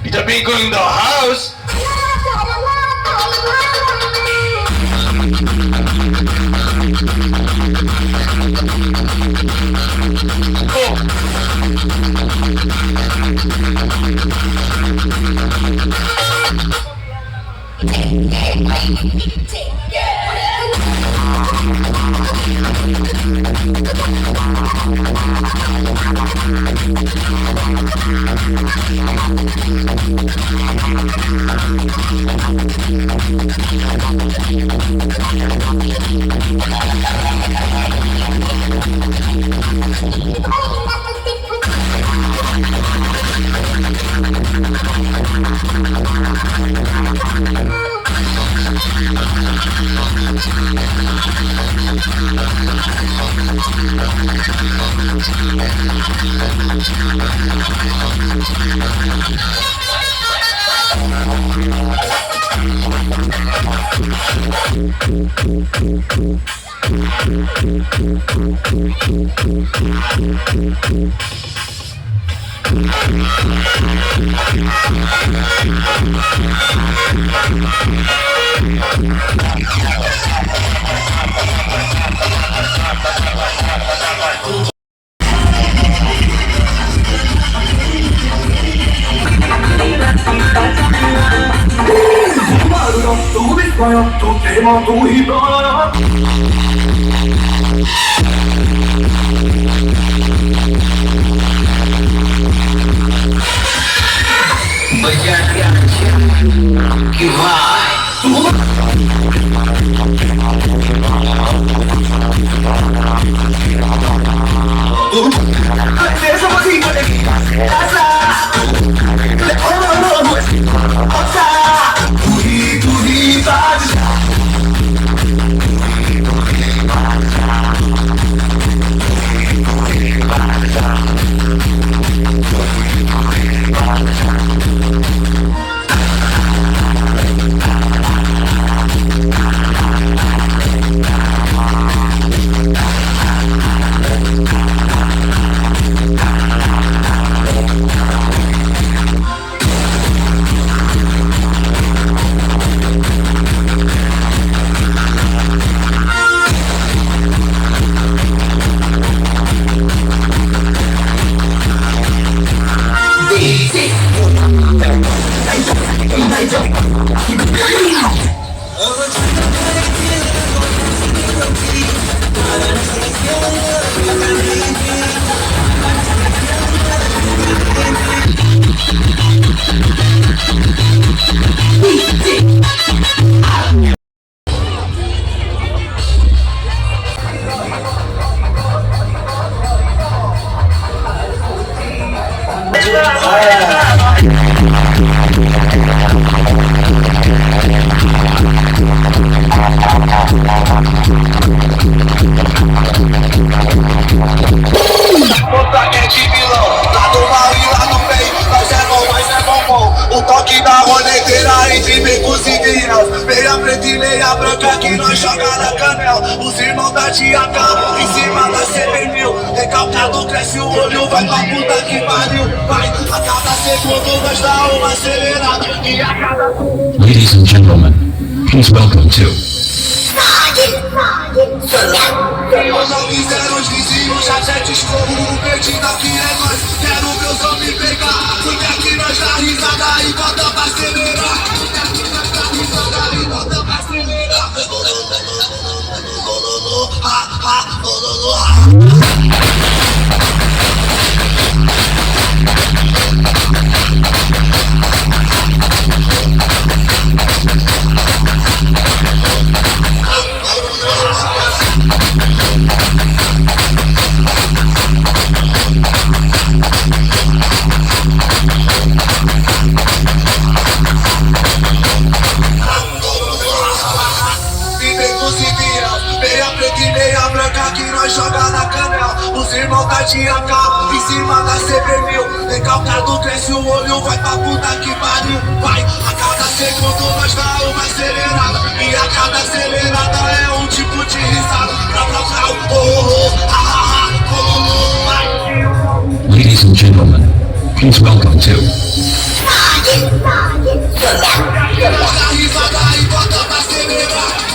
It's a Rinku in the house. O toque da Recalcado cresce o olho, vai pra puta que pariu. Vai, a cada segundo nós dá uma acelerada. E a cada... Ladies and gentlemen, please welcome to Eu não quiser os vizinhos, já te escorro, perdido aqui é nós. Quero meus homens pegar, porque aqui nós dá risada e bota pra acelerar. Porque aqui nós dá risada e bota pra acelerar. Meia preta e meia branca que nós joga na canela. Os irmãos tá de AK em cima da CB1000. Recalcado cresce o olho, vai pra puta que pariu. Vai, a cada segundo nós dá uma acelerada. E a cada acelerada é um tipo de risada. Brau, brau, brau, oh, oh, ah, ah, ah, oh, vai. Ladies and gentlemen, please welcome to Dá risada e bota pra acelerar.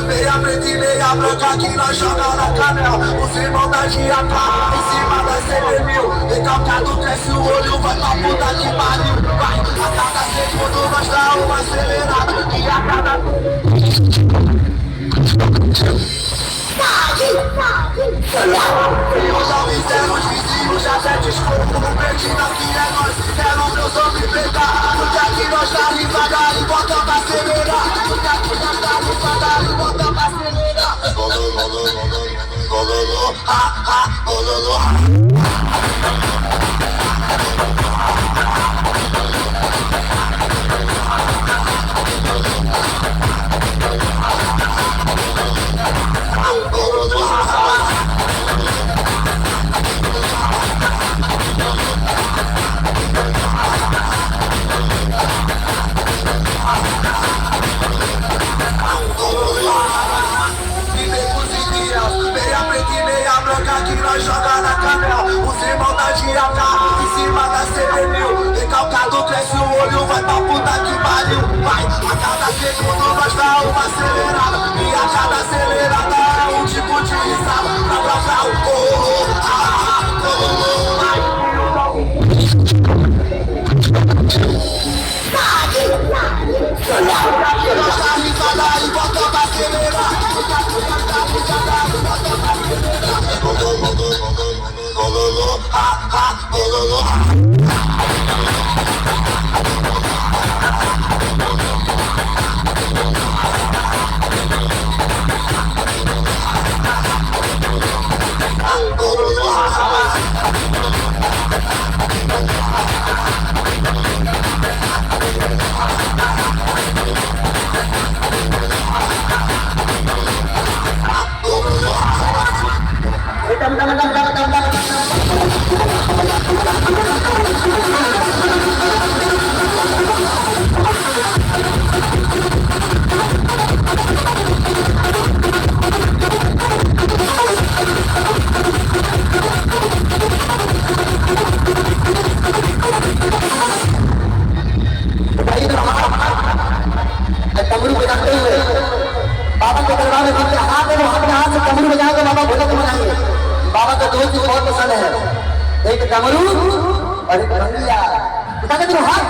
Meia preta e meia branca que nós joga na canela. Os irmãos da GAK em cima da CB1000. Recalcado cresce o olho, vai pra puta que pariu. Vai, a cada segundo nós dá uma acelerada. E a cada... Ladies and gentlemen, please welcome to Filhos ao fizeram os vizinhos, já até desculpa. O perdido aqui é nós, quero o meu som me pegar. Porque aqui nós tá devagar e bota pra acelerar. Porque aqui nós tá devagar e bota pra acelerar. Meia preta e meia branca que nós joga na canela. Os irmãos da GAK em cima da CB1000. Recalcado cresce o olho, vai pra puta que pariu. Vai, a cada segundo nós dá uma acelerada. E a cada acelerada é um tipo de risada. Pra trocar o Ladies and gentlemen, please welcome to aqui nós tá risada e bota pra acelerar. Aqui nós tá risada e bota pra acelerar. बाबा के दरबार में जिनके हाथ है वो अपने हाथ से डमरू बजाएंगे, बाबा भोजन बनाएंगे। बाबा का दोस्त भी बहुत पसंद है, एक डमरू और एक बंगला। बता दे हाथ